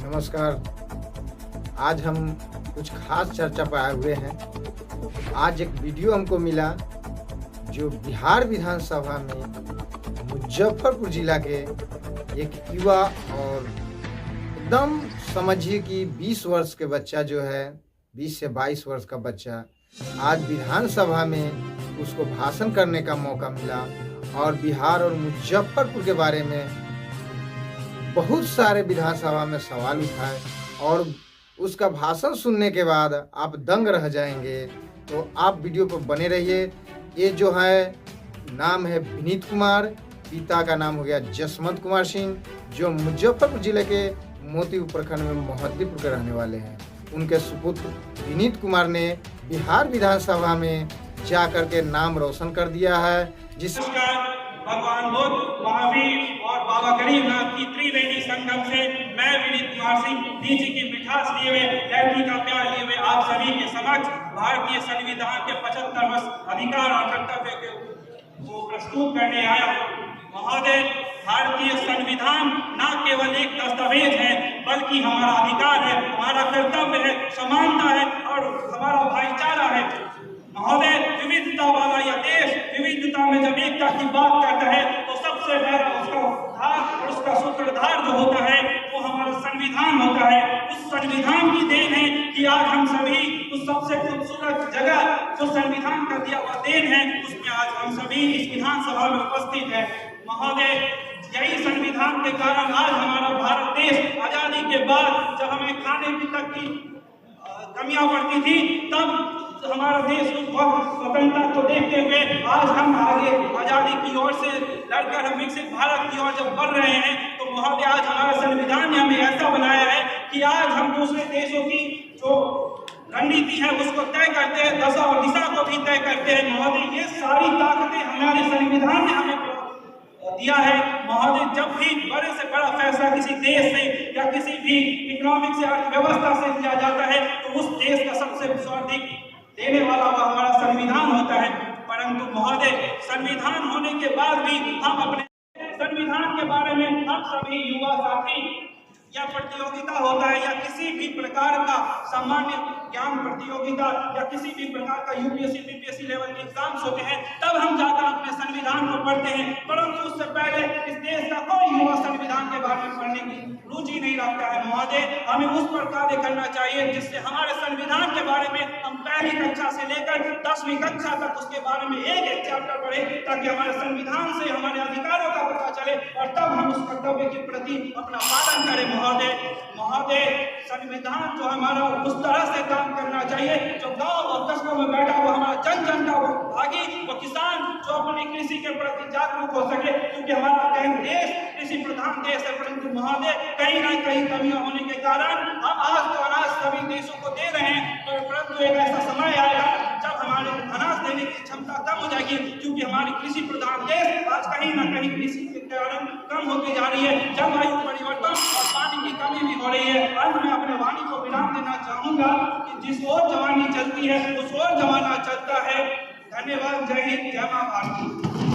नमस्कार। आज हम कुछ खास चर्चा पर आए हुए हैं। आज एक वीडियो हमको मिला जो बिहार विधानसभा में मुजफ्फरपुर जिला के एक युवा और एकदम समझिए कि 20 वर्ष के बच्चा जो है 20 से 22 वर्ष का बच्चा आज विधानसभा में उसको भाषण करने का मौका मिला और बिहार और मुजफ्फरपुर के बारे में बहुत सारे विधानसभा में सवाल उठाए और उसका भाषण सुनने के बाद आप दंग रह जाएंगे। तो आप वीडियो पर बने रहिए। ये जो है नाम है विनीत कुमार, पिता का नाम हो गया जसवंत कुमार सिंह, जो मुजफ्फरपुर जिले के मोतीपुर प्रखंड में मोहद्दीपुर के रहने वाले हैं। उनके सुपुत्र विनीत कुमार ने बिहार विधानसभा में जाकर के नाम रोशन कर दिया है। जिस भगवान बुद्ध, महावीर और बाबा गरीबनाथ की त्रिवेणी संगम से मैं विनीत कुमार सिंह जी की मिठास लिए हुए, धरती का प्यार लिए हुए आप सभी के समक्ष भारतीय संविधान के 75 अधिकार और कर्तव्य को प्रस्तुत करने आया हूँ। महोदय, भारतीय संविधान न केवल एक दस्तावेज है बल्कि हमारा अधिकार है, हमारा कर्तव्य है, समानता है और हमारा भाईचारा है। महोदय, विविधता वाला यह देश विविधता में जब एकता की बात करता है तो सबसे पहला उसका धार और उसका सूत्रधार जो होता है वो हमारा संविधान होता है। उस संविधान की देन है कि आज हम सभी उस सबसे खूबसूरत जगह जो संविधान का दिया हुआ देन है उसमें आज हम सभी इस विधानसभा में उपस्थित है। महोदय, यही संविधान के कारण आज हमारा भारत देश आजादी के बाद जब हमें खाने पीने की कमियां बढ़ती थी तब हमारा देश उस वक्त स्वतंत्रता को देखते हुए आज हम आगे आजादी की ओर से लड़कर हम विकसित भारत की ओर जब बढ़ रहे हैं तो महोदय आज हमारा संविधान ने हमें ऐसा बनाया है कि आज हम दूसरे देशों की जो रणनीति है उसको तय करते हैं, दशा और दिशा को भी तय करते हैं। महोदय, ये सारी ताकतें हमारे संविधान ने हमें दिया है। महोदय, जब भी बड़े से बड़ा फैसला किसी देश से या किसी भी इकोनॉमिक से अर्थव्यवस्था से लिया जाता है तो उस देश का सबसे सर्वाधिक देने वाला हमारा संविधान होता है। परंतु महोदय, संविधान होने के बाद भी हम अपने संविधान के बारे में हम सभी युवा साथी या प्रतियोगिता होता है या किसी भी प्रकार का सामान्य ज्ञान प्रतियोगिता या किसी भी प्रकार का यूपीएससी बीपीएससी लेवल के एग्जाम्स होते हैं तब हम जाकर अपने संविधान को पढ़ते हैं। परंतु उससे पहले इस देश का कोई युवा संविधान के बारे में पढ़ने की रुचि नहीं रखता है। महोदय, हमें उस पर कार्य करना चाहिए जिससे हमारे संविधान के बारे में हम पहली कक्षा से लेकर 10वीं कक्षा तक उसके बारे में एक चैप्टर पढ़े ताकि हमारे संविधान से हमारे अधिकारों का पता चले और तब हम उस कर्तव्य के प्रति अपना पालन करें। महोदय, संविधान जो हमारा उस तरह से काम करना चाहिए जो गांव और कस्बों में बैठा हुआ हमारा जन जन का भागी वो किसान जो अपनी कृषि के प्रति जागरूक हो सके, क्योंकि हमारा देश कृषि प्रधान देश है। परंतु महोदय, कहीं ना कहीं कमियां होने के कारण हम आज तो अनाज सभी देशों को दे रहे हैं, परंतु एक ऐसा समय आएगा जब हमारे अनाज देने की क्षमता कम हो जाएगी, क्योंकि हमारी कृषि प्रधान देश आज कहीं ना कहीं कृषि के कारण कम होती जा रही है। जलवायु परिवर्तन और पानी की कमी भी हो रही है। अंत में अपने वाणी को विराम देना चाहूंगा कि जिस ओर जवानी चलती है उस ओर जमाना चलता है। धन्यवाद। जय हिंद, जय मां भारती।